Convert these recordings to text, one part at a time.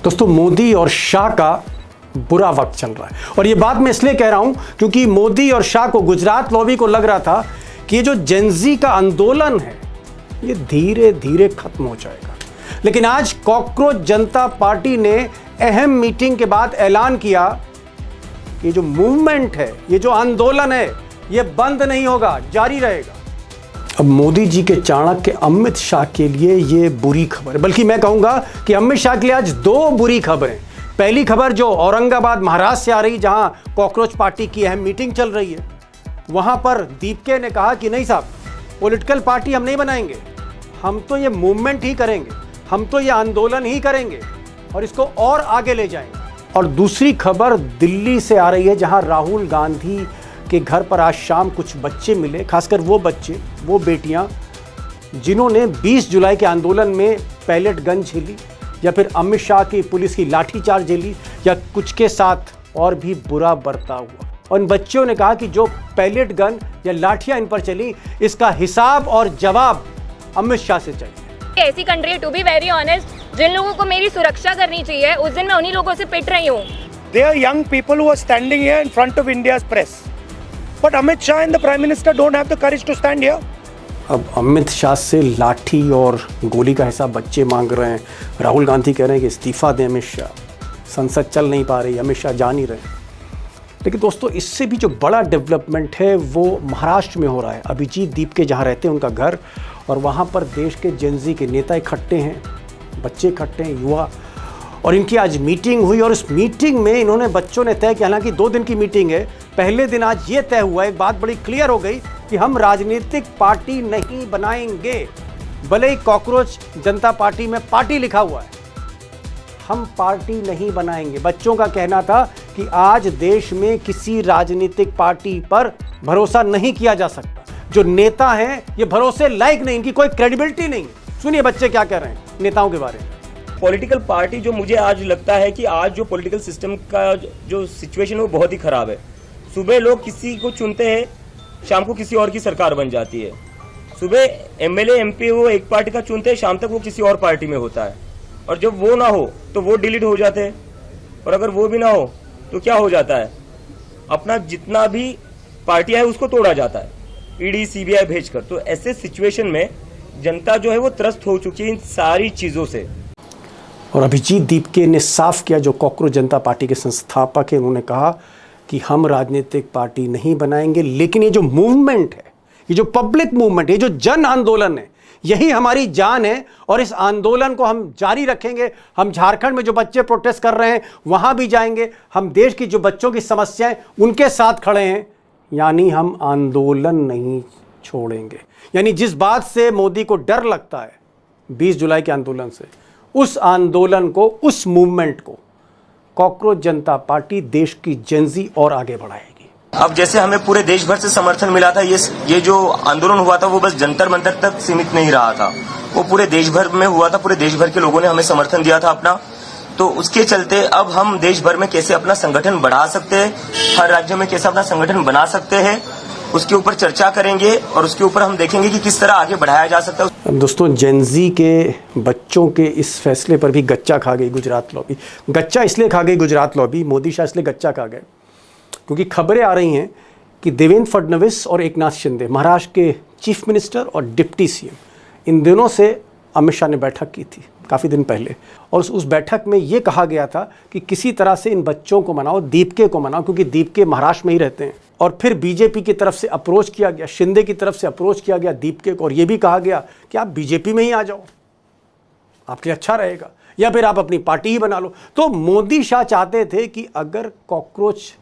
दोस्तों, मोदी और शाह का बुरा वक्त चल रहा है और ये बात मैं इसलिए कह रहा हूं क्योंकि मोदी और शाह को, गुजरात लॉबी को लग रहा था कि ये जो जेनजी का आंदोलन है ये धीरे धीरे खत्म हो जाएगा। लेकिन आज कॉकरोच जनता पार्टी ने अहम मीटिंग के बाद ऐलान किया कि जो मूवमेंट है, ये जो आंदोलन है, ये बंद नहीं होगा, जारी रहेगा। अब मोदी जी के चाणक्य अमित शाह के लिए ये बुरी खबर है, बल्कि मैं कहूंगा कि अमित शाह के लिए आज दो बुरी खबरें। पहली खबर जो औरंगाबाद महाराष्ट्र से आ रही, जहां कॉकरोच पार्टी की अहम मीटिंग चल रही है, वहां पर दीपके ने कहा कि नहीं साहब, पॉलिटिकल पार्टी हम नहीं बनाएंगे, हम तो ये मूवमेंट ही करेंगे, हम तो ये आंदोलन ही करेंगे और इसको और आगे ले जाएंगे। और दूसरी खबर दिल्ली से आ रही है, जहां राहुल गांधी के घर पर आज शाम कुछ बच्चे मिले, खासकर वो बच्चे, वो बेटियां जिन्होंने 20 जुलाई के आंदोलन में पैलेट गन झेली या फिर अमित शाह की पुलिस की लाठीचार्ज झेली या कुछ के साथ और भी बुरा बर्ताव हुआ। और इन बच्चों ने कहा कि जो पैलेट गन या लाठियां इन पर चली, इसका हिसाब और जवाब अमित शाह से चाहिए। ऐसी country, to be very honest, जिन लोगों को मेरी सुरक्षा करनी चाहिए, उस दिन मैं उन्हीं लोगों से पिट रही हूँ। They are young people who are standing here in front of India's press. But Amit Shah and the Prime Minister don't have the courage to stand here. अब अमित शाह से लाठी और गोली का हिसाब बच्चे मांग रहे हैं। राहुल गांधी कह रहे हैं कि इस्तीफा दें अमित शाह, संसद चल नहीं पा रही, अमित शाह जा नहीं रहे। लेकिन दोस्तों, इससे भी जो बड़ा डेवलपमेंट है वो महाराष्ट्र में हो रहा है। अभिजीत दीपके जहाँ रहते हैं उनका घर, और वहाँ पर देश के जेनजी के नेता इकट्ठे हैं, बच्चे इकट्ठे हैं, युवा, और इनकी आज मीटिंग हुई। और इस मीटिंग में इन्होंने, बच्चों ने तय किया, हालांकि 2 दिन की मीटिंग है, पहले दिन आज ये तय हुआ, एक बात बड़ी क्लियर हो गई कि हम राजनीतिक पार्टी नहीं बनाएंगे। भले ही कॉकरोच जनता पार्टी में पार्टी लिखा हुआ है, हम पार्टी नहीं बनाएंगे। बच्चों का कहना था कि आज देश में किसी राजनीतिक पार्टी पर भरोसा नहीं किया जा सकता। जो नेता हैं ये भरोसे लायक नहीं, इनकी कोई क्रेडिबिलिटी नहीं। सुनिए बच्चे क्या कह रहे हैं नेताओं के बारे में। पॉलिटिकल पार्टी जो मुझे आज लगता है कि आज जो पॉलिटिकल सिस्टम का जो सिचुएशन है वो बहुत ही खराब है। सुबह लोग किसी को चुनते हैं, शाम को किसी और की सरकार बन जाती है। सुबह एमएलए एमपी वो एक पार्टी का चुनते हैं, शाम तक वो किसी और पार्टी में होता है, और जब वो ना हो तो वो डिलीट हो जाते हैं, और अगर वो भी ना हो तो क्या हो जाता है, अपना जितना भी पार्टियां है उसको तोड़ा जाता है, ईडी सीबीआई भेजकर। तो ऐसे सिचुएशन में जनता जो है वो त्रस्त हो चुकी है इन सारी चीजों से। और अभिजीत दीपके ने साफ किया, जो कॉकरोच जनता पार्टी के संस्थापक हैं, उन्होंने कहा कि हम राजनीतिक पार्टी नहीं बनाएंगे, लेकिन ये जो मूवमेंट है, ये जो पब्लिक मूवमेंट है, ये जो जन आंदोलन है, यही हमारी जान है और इस आंदोलन को हम जारी रखेंगे। हम झारखंड में जो बच्चे प्रोटेस्ट कर रहे हैं वहां भी जाएंगे, हम देश की जो बच्चों की समस्याएं उनके साथ खड़े हैं, यानी हम आंदोलन नहीं छोड़ेंगे। यानी जिस बात से मोदी को डर लगता है 20 जुलाई के आंदोलन से, उस आंदोलन को, उस मूवमेंट को कॉकरोच जनता पार्टी देश की जेनजी और आगे बढ़ाएगी। अब जैसे हमें पूरे देश भर से समर्थन मिला था, ये जो आंदोलन हुआ था वो बस जंतर मंतर तक सीमित नहीं रहा था, वो पूरे देश भर में हुआ था। पूरे देश भर के लोगों ने हमें समर्थन दिया था अपना। तो उसके चलते अब हम देश भर में कैसे अपना संगठन बढ़ा सकते हैं, हर राज्य में कैसे अपना संगठन बना सकते हैं, उसके ऊपर चर्चा करेंगे और उसके ऊपर हम देखेंगे कि किस तरह आगे बढ़ाया जा सकता है। दोस्तों, जेनजी के बच्चों के इस फैसले पर भी गच्चा खा गई गुजरात लॉबी। गच्चा इसलिए खा गई गुजरात लॉबी, मोदी शाह इसलिए गच्चा खा गए क्योंकि खबरें आ रही हैं कि देवेंद्र फडणवीस और एकनाथ शिंदे, महाराष्ट्र के चीफ मिनिस्टर और डिप्टी सीएम, इन दोनों से अमित शाह ने बैठक की थी काफ़ी दिन पहले, और उस बैठक में ये कहा गया था कि किसी तरह से इन बच्चों को मनाओ, दीपके को मनाओ, क्योंकि दीपके महाराष्ट्र में ही रहते हैं। और फिर बीजेपी की तरफ से अप्रोच किया गया, शिंदे की तरफ से अप्रोच किया गया दीपके को, और ये भी कहा गया कि आप बीजेपी में ही आ जाओ, आपके लिए अच्छा रहेगा, या फिर आप अपनी पार्टी ही बना लो। तो मोदी शाह चाहते थे कि अगर कॉकरोच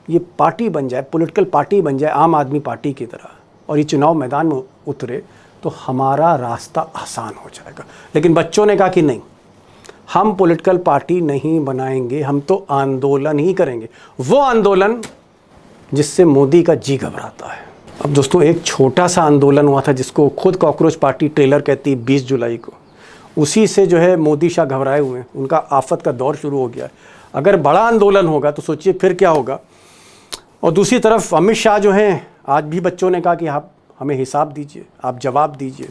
ये पार्टी बन जाए, पॉलिटिकल पार्टी बन जाए आम आदमी पार्टी की तरह, और ये चुनाव मैदान में उतरे, तो हमारा रास्ता आसान हो जाएगा। लेकिन बच्चों ने कहा कि नहीं, हम पॉलिटिकल पार्टी नहीं बनाएंगे, हम तो आंदोलन ही करेंगे, वो आंदोलन जिससे मोदी का जी घबराता है। अब दोस्तों, एक छोटा सा आंदोलन हुआ था जिसको खुद कॉकरोच पार्टी ट्रेलर कहती है 20 जुलाई को, उसी से जो है मोदी शाह घबराए हुए हैं, उनका आफत का दौर शुरू हो गया है। अगर बड़ा आंदोलन होगा तो सोचिए फिर क्या होगा। और दूसरी तरफ अमित शाह जो हैं, आज भी बच्चों ने कहा कि आप हमें हिसाब दीजिए, आप जवाब दीजिए।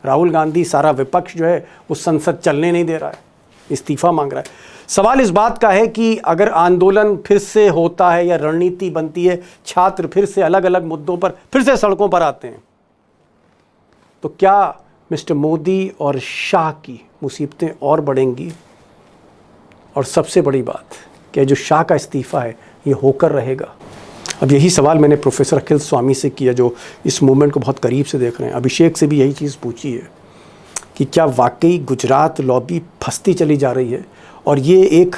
राहुल गांधी, सारा विपक्ष जो है वो संसद चलने नहीं दे रहा है। इस्तीफा मांग रहा है। सवाल इस बात का है कि अगर आंदोलन फिर से होता है या रणनीति बनती है, छात्र फिर से अलग अलग मुद्दों पर फिर से सड़कों पर आते हैं, तो क्या मिस्टर मोदी और शाह की मुसीबतें और बढ़ेंगी? और सबसे बड़ी बात कि जो शाह का इस्तीफा है ये होकर रहेगा। अब यही सवाल मैंने प्रोफेसर अखिल स्वामी से किया, जो इस मूवमेंट को बहुत करीब से देख रहे हैं। अभिषेक से भी यही चीज़ पूछी है कि क्या वाकई गुजरात लॉबी फंसती चली जा रही है और ये एक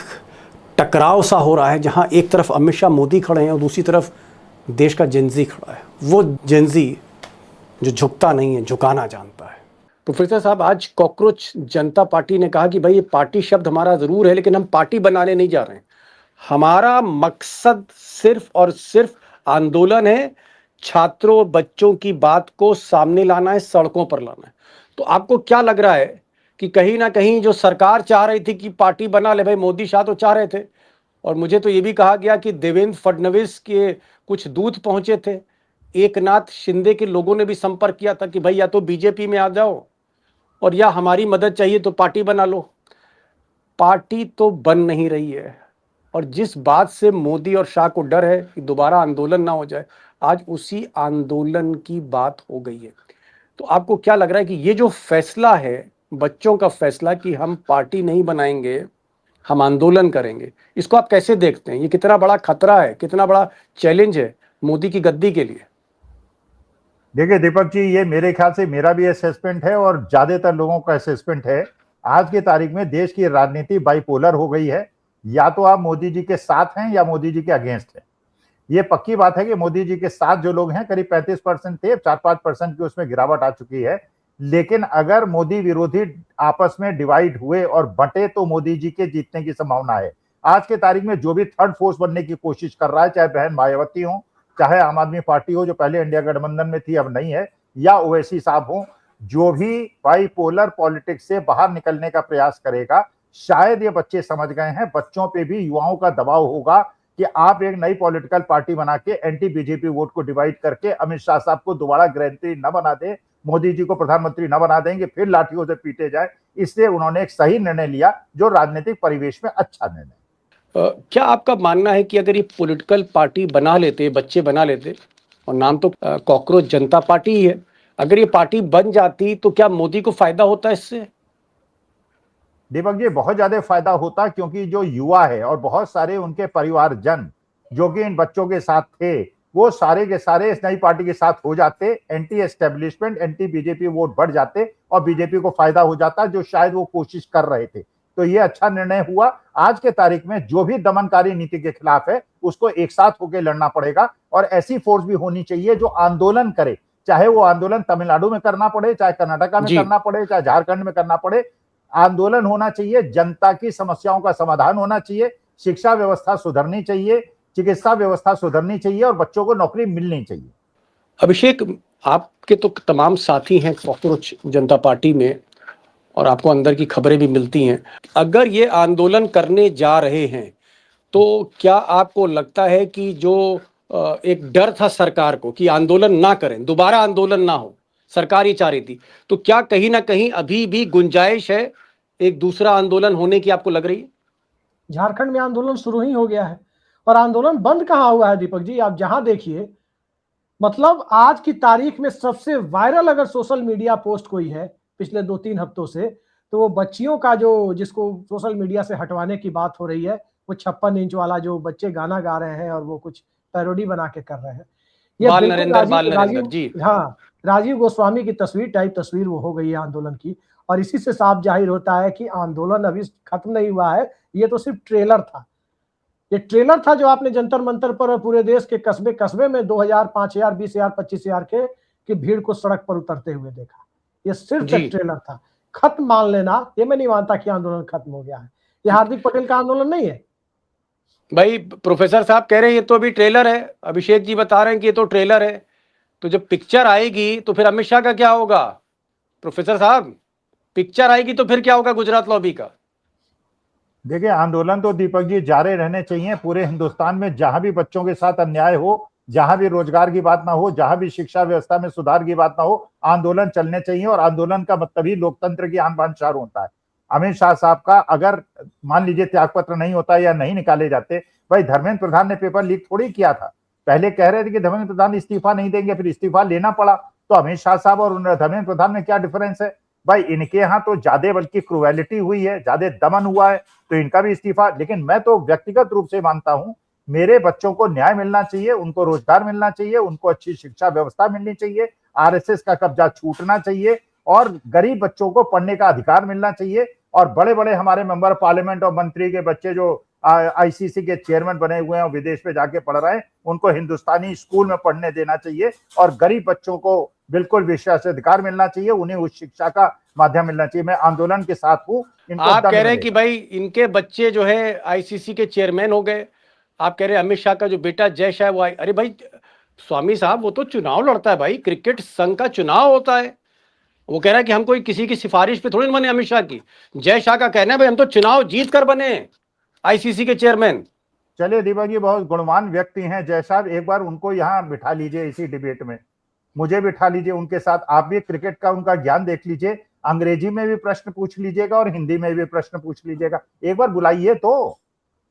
टकराव सा हो रहा है, जहां एक तरफ अमित शाह मोदी खड़े हैं और दूसरी तरफ देश का जेनजी खड़ा है, वो जेनजी जो झुकता नहीं है, झुकाना जानता है। प्रोफेसर साहब, आज कॉकरोच जनता पार्टी ने कहा कि भाई ये पार्टी शब्द हमारा ज़रूर है, लेकिन हम पार्टी बनाने नहीं जा रहे हैं। हमारा मकसद सिर्फ और सिर्फ आंदोलन है, छात्रों और बच्चों की बात को सामने लाना है, सड़कों पर लाना है। तो आपको क्या लग रहा है कि कहीं ना कहीं जो सरकार चाह रही थी कि पार्टी बना ले, भाई मोदी शाह तो चाह रहे थे, और मुझे तो ये भी कहा गया कि देवेंद्र फडणवीस के कुछ दूत पहुंचे थे, एकनाथ शिंदे के लोगों ने भी संपर्क किया था कि भाई या तो बीजेपी में आ जाओ और या हमारी मदद चाहिए तो पार्टी बना लो। पार्टी तो बन नहीं रही है, और जिस बात से मोदी और शाह को डर है कि दोबारा आंदोलन ना हो जाए, आज उसी आंदोलन की बात हो गई है। तो आपको क्या लग रहा है कि ये जो फैसला है, बच्चों का फैसला कि हम पार्टी नहीं बनाएंगे, हम आंदोलन करेंगे, इसको आप कैसे देखते हैं? ये कितना बड़ा खतरा है, कितना बड़ा चैलेंज है मोदी की गद्दी के लिए? देखिए दीपक जी, ये मेरे ख्याल से मेरा भी असेसमेंट है और ज्यादातर लोगों का असेसमेंट है। आज की तारीख में देश की राजनीति बाइपोलर हो गई है, या तो आप मोदी जी के साथ हैं या मोदी जी के अगेंस्ट हैं। ये पक्की बात है कि मोदी जी के साथ जो लोग हैं करीब 35% थे, 4-5% की उसमें गिरावट आ चुकी है। लेकिन अगर मोदी विरोधी आपस में डिवाइड हुए और बंटे तो मोदी जी के जीतने की संभावना है। आज के तारीख में जो भी थर्ड फोर्स बनने की कोशिश कर रहा है, चाहे बहन मायावती हो, चाहे आम आदमी पार्टी हो जो पहले इंडिया गठबंधन में थी अब नहीं है, या ओवैसी साहब हो, जो भी बाइपोलर पॉलिटिक्स से बाहर निकलने का प्रयास करेगा, शायद ये बच्चे समझ गए हैं, बच्चों पे भी युवाओं का दबाव होगा कि आप एक नई पॉलिटिकल पार्टी बना के एंटी बीजेपी वोट को डिवाइड करके अमित शाह साहब को दोबारा गृहमंत्री न बना दे, मोदी जी को प्रधानमंत्री न बना देंगे, फिर लाठियों से पीटे जाए। इसलिए उन्होंने एक सही निर्णय लिया, जो राजनीतिक परिवेश में अच्छा निर्णय। क्या आपका मानना है कि अगर ये पॉलिटिकल पार्टी बना लेते, बच्चे बना लेते, और नाम तो कॉकरोच जनता पार्टी ही है, अगर ये पार्टी बन जाती तो क्या मोदी को फायदा होता इससे? दीपक जी, बहुत ज्यादा फायदा होता, क्योंकि जो युवा है और बहुत सारे उनके परिवारजन जो कि इन बच्चों के साथ थे, वो सारे के सारे इस नई पार्टी के साथ हो जाते, anti establishment, anti BJP vote बढ़ जाते और बीजेपी को फायदा हो जाता, जो शायद वो कोशिश कर रहे थे। तो ये अच्छा निर्णय हुआ। आज के तारीख में जो भी दमनकारी नीति के खिलाफ है उसको एक साथ होकर लड़ना पड़ेगा, और ऐसी फोर्स भी होनी चाहिए जो आंदोलन करे, चाहे वो आंदोलन तमिलनाडु में करना पड़े, चाहे कर्नाटका में करना पड़े, चाहे झारखंड में करना पड़े। आंदोलन होना चाहिए, जनता की समस्याओं का समाधान होना चाहिए, शिक्षा व्यवस्था सुधरनी चाहिए, चिकित्सा व्यवस्था सुधरनी चाहिए और बच्चों को नौकरी मिलनी चाहिए। अभिषेक, आपके तो तमाम साथी हैं कॉकरोच जनता पार्टी में, और आपको अंदर की खबरें भी मिलती हैं। अगर ये आंदोलन करने जा रहे हैं तो क्या आपको लगता है कि जो एक डर था सरकार को कि आंदोलन ना करें, दोबारा आंदोलन ना हो, सरकार ये चाह रही थी, तो क्या कहीं ना कहीं अभी भी गुंजाइश है एक दूसरा आंदोलन होने की, आपको लग रही है? झारखंड में आंदोलन शुरू ही हो गया है, और आंदोलन बंद कहाँ हुआ है दीपक जी? आप जहां देखिए, मतलब आज की तारीख में सबसे वायरल अगर सोशल मीडिया पोस्ट कोई है पिछले 2-3 हफ्तों से, तो वो बच्चियों का जो, जिसको सोशल मीडिया से हटवाने की बात हो रही है, वो 56 इंच वाला जो बच्चे गाना गा रहे हैं और वो कुछ पैरोडी बना के कर रहे हैं। ये बाल नरेंद्र जी, हाँ, राजीव गोस्वामी की तस्वीर टाइप तस्वीर वो हो गई है आंदोलन की। और इसी से साफ जाहिर होता है कि आंदोलन अभी खत्म नहीं हुआ है, ये तो सिर्फ ट्रेलर था। ये ट्रेलर था जो आपने जंतर मंतर पर पूरे देश के कस्बे कस्बे में 2000, 5000, 20000, 25000 के भीड़ को सड़क पर उतरते हुए देखा। ये सिर्फ एक ट्रेलर था। खत्म मान लेना, ये मैं नहीं मानता कि आंदोलन खत्म हो गया है। ये हार्दिक पटेल का आंदोलन नहीं है भाई। प्रोफेसर साहब कह रहे हैं ये तो अभी ट्रेलर है, अभिषेक जी बता रहे हैं कि ये तो ट्रेलर है, तो जब पिक्चर आएगी तो फिर अमित शाह का क्या होगा? प्रोफेसर साहब, पिक्चर आएगी तो फिर क्या होगा गुजरात लॉबी का? देखिए, आंदोलन तो दीपक जी जारी रहने चाहिए पूरे हिंदुस्तान में, जहां भी बच्चों के साथ अन्याय हो, जहां भी रोजगार की बात ना हो, जहां भी शिक्षा व्यवस्था में सुधार की बात ना हो, आंदोलन चलने चाहिए। और आंदोलन का मतलब ही लोकतंत्र की आन बान शान होता है। अमित शाह साहब का अगर मान लीजिए त्यागपत्र नहीं होता या नहीं निकाले जाते, भाई धर्मेंद्र प्रधान ने पेपर लीक थोड़ी किया था। पहले कह रहे थे कि धर्मेंद्र प्रधान इस्तीफा नहीं देंगे, फिर इस्तीफा लेना पड़ा। तो अमित शाह साहब और धर्मेंद्र प्रधान में क्या डिफरेंस है भाई? इनके यहाँ तो ज्यादा बल्कि क्रूएलिटी हुई है, ज्यादा दमन हुआ है, तो इनका भी इस्तीफा। लेकिन मैं तो व्यक्तिगत रूप से मानता हूं, मेरे बच्चों को न्याय मिलना चाहिए, उनको रोजगार मिलना चाहिए, उनको अच्छी शिक्षा व्यवस्था मिलनी चाहिए, आरएसएस का कब्जा छूटना चाहिए और गरीब बच्चों को पढ़ने का अधिकार मिलना चाहिए। और बड़े बड़े हमारे मेंबर पार्लियामेंट और मंत्री के बच्चे जो आईसीसी के चेयरमैन बने हुए हैं और विदेश में जाके पढ़ रहे हैं, उनको हिंदुस्तानी स्कूल में पढ़ने देना चाहिए और गरीब बच्चों को बिल्कुल विशेषाधिकार मिलना चाहिए, उन्हें उस शिक्षा का माध्यम मिलना चाहिए। मैं आंदोलन के साथ हूँ। आप कह रहे हैं कि भाई इनके बच्चे जो है आईसीसी के चेयरमैन हो गए, आप कह रहे हैं अमित शाह का जो बेटा जय शाह वो अरे भाई स्वामी साहब वो तो चुनाव लड़ता है भाई, क्रिकेट संघ का चुनाव होता है। वो कह रहा है कि हम कोई किसी की सिफारिश पे थोड़ी बने अमित शाह की। जय शाह का कहना है भाई हम तो चुनाव जीत कर बने आईसीसी के चेयरमैन। चलिए दीपक जी, बहुत गुणवान व्यक्ति हैं जय साहब, एक बार उनको यहाँ बिठा लीजिए इसी डिबेट में, मुझे बिठा लीजिए उनके साथ। आप भी क्रिकेट का उनका ज्ञान देख लीजिए, अंग्रेजी में भी प्रश्न पूछ लीजिएगा और हिंदी में भी प्रश्न पूछ लीजिएगा, एक बार बुलाइए तो।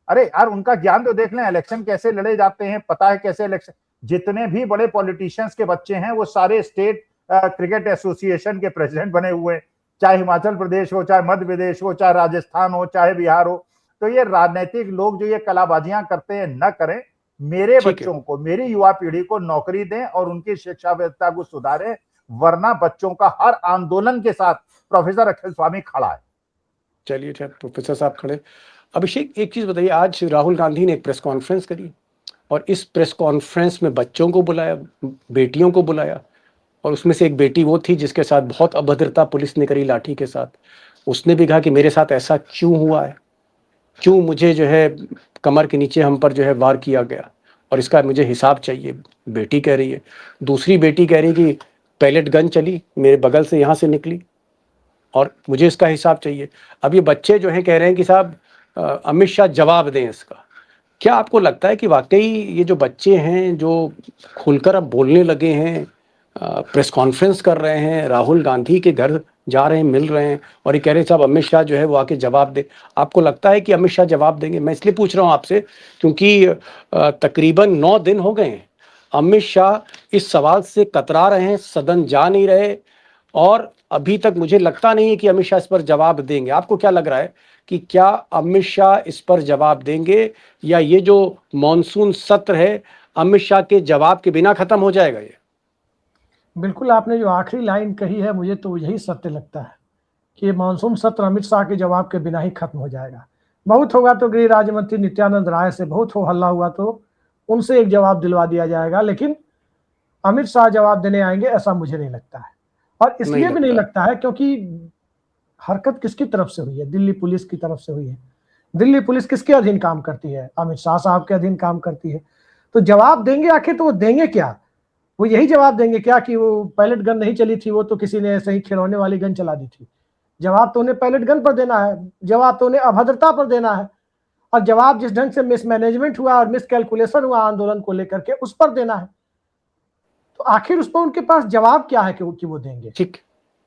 अरे यार उनका ज्ञान तो देख लें, इलेक्शन कैसे लड़े जाते हैं, पता है कैसे इलेक्शन। जितने भी बड़े पॉलिटिशियंस के बच्चे हैं वो सारे स्टेट क्रिकेट एसोसिएशन के प्रेसिडेंट बने हुए, चाहे हिमाचल प्रदेश हो, चाहे मध्य प्रदेश हो, चाहे राजस्थान हो, चाहे बिहार हो। तो ये राजनीतिक लोग जो ये कलाबाजियां करते हैं न करें, मेरे बच्चों को, मेरी युवा पीढ़ी को नौकरी दें और उनकी शिक्षा व्यवस्था को सुधारें, वरना बच्चों का हर आंदोलन के साथ प्रोफेसर अखिल स्वामी खड़ा है। चलिए अच्छा प्रोफेसर साहब खड़े। अभिषेक एक चीज बताइए, आज राहुल गांधी ने एक प्रेस कॉन्फ्रेंस करी और इस प्रेस कॉन्फ्रेंस में बच्चों को बुलाया, बेटियों को बुलाया, और उसमें से एक बेटी वो थी जिसके साथ बहुत अभद्रता पुलिस ने करी लाठी के साथ। उसने भी कहा कि मेरे साथ ऐसा क्यों हुआ है, क्यों मुझे जो है कमर के नीचे हम पर जो है वार किया गया और इसका मुझे हिसाब चाहिए, बेटी कह रही है। दूसरी बेटी कह रही है कि पैलेट गन चली मेरे बगल से, यहाँ से निकली और मुझे इसका हिसाब चाहिए। अब ये बच्चे जो हैं कह रहे हैं कि साहब अमित शाह जवाब दें इसका। क्या आपको लगता है कि वाकई ये जो बच्चे हैं जो खुलकर अब बोलने लगे हैं, प्रेस कॉन्फ्रेंस कर रहे हैं, राहुल गांधी के घर जा रहे हैं, मिल रहे हैं और ये कह रहे हैं साहब अमित शाह जो है वो आके जवाब दे, आपको लगता है कि अमित शाह जवाब देंगे? मैं इसलिए पूछ रहा हूँ आपसे क्योंकि तकरीबन 9 दिन हो गए हैं अमित शाह इस सवाल से कतरा रहे हैं, सदन जा नहीं रहे और अभी तक मुझे लगता नहीं है कि अमित शाह इस पर जवाब देंगे। आपको क्या लग रहा है कि क्या अमित शाह इस पर जवाब देंगे या ये जो मॉनसून सत्र है अमित शाह के जवाब के बिना खत्म हो जाएगा? ये बिल्कुल आपने जो आखिरी लाइन कही है मुझे तो यही सत्य लगता है कि मानसून सत्र अमित शाह के जवाब के बिना ही खत्म हो जाएगा। बहुत होगा तो गृह राज्य मंत्री नित्यानंद राय से, बहुत हो हल्ला हुआ तो उनसे एक जवाब दिलवा दिया जाएगा, लेकिन अमित शाह जवाब देने आएंगे ऐसा मुझे नहीं लगता है। और इसलिए भी नहीं लगता है क्योंकि हरकत किसकी तरफ से हुई है? दिल्ली पुलिस की तरफ से हुई है। दिल्ली पुलिस किसके अधीन काम करती है? अमित शाह साहब के अधीन काम करती है। तो जवाब देंगे आखिर तो वो देंगे क्या? वो यही जवाब देंगे क्या कि वो पैलेट गन नहीं चली थी, वो तो किसी ने ऐसे ही खिलौने वाली गन चला दी थी? जवाब तो उन्हें पैलेट गन पर देना है, जवाब तो उन्हें अभद्रता पर देना है, और जवाब जिस ढंग से मिसमैनेजमेंट हुआ और मिसकैलकुलेशन हुआ आंदोलन को लेकर के उस पर देना है। तो आखिर उस पर उनके पास जवाब क्या है कि वो देंगे? ठीक,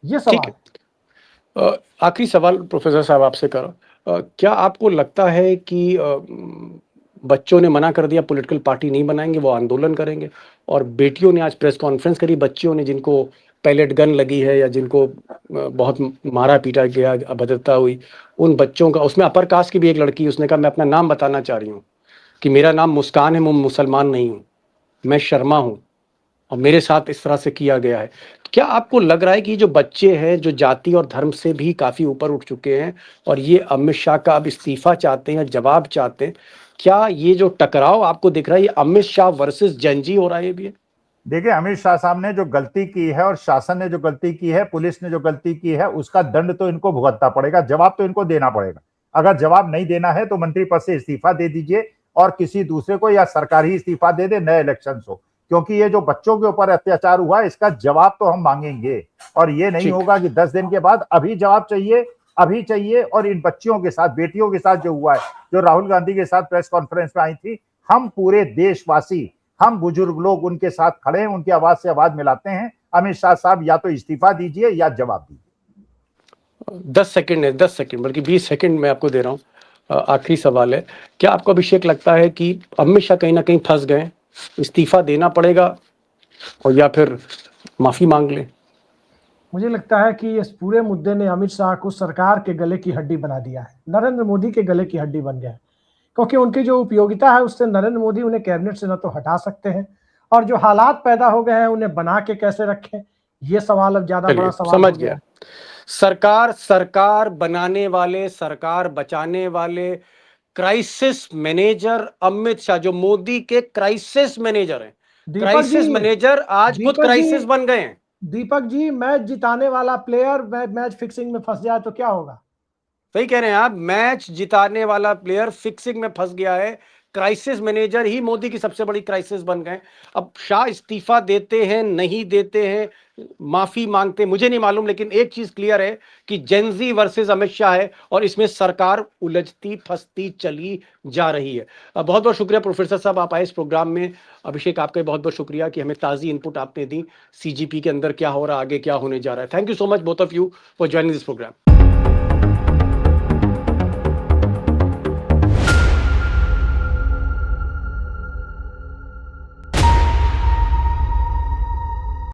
ये सवाल। आखिरी सवाल प्रोफेसर साहब आपसे करो, क्या आपको लगता है कि बच्चों ने मना कर दिया पॉलिटिकल पार्टी नहीं बनाएंगे, वो आंदोलन करेंगे, और बेटियों ने आज प्रेस कॉन्फ्रेंस करी, बच्चियों ने जिनको पैलेट गन लगी है या जिनको बहुत मारा पीटा गया, अभद्रता हुई, उन बच्चों का, उसमें अपर कास्ट की भी एक लड़की, उसने कहा मैं अपना नाम बताना चाह रही हूँ कि मेरा नाम मुस्कान है, मैं मुसलमान नहीं हूँ, मैं शर्मा हूँ और मेरे साथ इस तरह से किया गया है। क्या आपको लग रहा है कि जो बच्चे हैं जो जाति और धर्म से भी काफ़ी ऊपर उठ चुके हैं और ये अमित शाह का अब इस्तीफा चाहते हैं, जवाब चाहते हैं, क्या ये जो टकराव आपको दिख रहा है ये अमित शाह वर्सेस जनजी हो रहा है? भी देखिए, अमित शाह साहब ने जो गलती की है और शासन ने जो गलती की है, पुलिस ने जो गलती की है, उसका दंड तो इनको भुगतना पड़ेगा, जवाब तो इनको देना पड़ेगा। अगर जवाब नहीं देना है तो मंत्री पद से इस्तीफा दे दीजिए और किसी दूसरे को, या सरकार ही इस्तीफा दे दे, नए इलेक्शन हो, क्योंकि ये जो बच्चों के ऊपर अत्याचार हुआ इसका जवाब तो हम मांगेंगे। और ये नहीं होगा कि 10 दिन के बाद अभी जवाब चाहिए, अभी चाहिए। और इन बच्चियों के साथ, बेटियों के साथ जो हुआ है, जो राहुल गांधी के साथ प्रेस कॉन्फ्रेंस में आई थी, हम पूरे देशवासी, हम बुजुर्ग लोग उनके साथ खड़े हैं, उनकी आवाज से आवाज मिलाते हैं। अमित शाह साहब या तो इस्तीफा दीजिए या जवाब दीजिए। 10 सेकंड है, 10 सेकंड बल्कि 20 सेकंड मैं आपको दे रहा हूँ। आखिरी सवाल है, क्या आपको अभिषेक लगता है कि अमित शाह कहीं ना कहीं फंस गए, इस्तीफा देना पड़ेगा और या फिर माफी मांग ले? मुझे लगता है कि इस पूरे मुद्दे ने अमित शाह को सरकार के गले की हड्डी बना दिया है, नरेंद्र मोदी के गले की हड्डी बन गया है, क्योंकि उनकी जो उपयोगिता है उससे नरेंद्र मोदी उन्हें कैबिनेट से न तो हटा सकते हैं, और जो हालात पैदा हो गए हैं उन्हें बना के कैसे रखें, ये सवाल अब ज्यादा बड़ा सवाल समझ हो गया गया। है। सरकार बनाने वाले, सरकार बचाने वाले क्राइसिस मैनेजर अमित शाह, जो मोदी के क्राइसिस मैनेजर हैं, क्राइसिस मैनेजर आज खुद क्राइसिस बन गए हैं। दीपक जी, मैच जिताने वाला प्लेयर मैच फिक्सिंग में फंस जाए तो क्या होगा? सही कह रहे हैं आप, मैच जिताने वाला प्लेयर फिक्सिंग में फंस गया है। क्राइसिस मैनेजर ही मोदी की सबसे बड़ी क्राइसिस बन गए। अब शाह इस्तीफा देते हैं, नहीं देते हैं, माफी मांगते, मुझे नहीं मालूम, लेकिन एक चीज क्लियर है कि जेनजी वर्सेस अमित शाह है और इसमें सरकार उलझती फंसती चली जा रही है। बहुत बहुत शुक्रिया प्रोफेसर साहब, आप आए इस प्रोग्राम में। अभिषेक, आपका बहुत बहुत शुक्रिया कि हमें ताजी इनपुट आपने दी, सीजीपी के अंदर क्या हो रहा है, आगे क्या होने जा रहा है। Thank you so much both of you for joining this programme.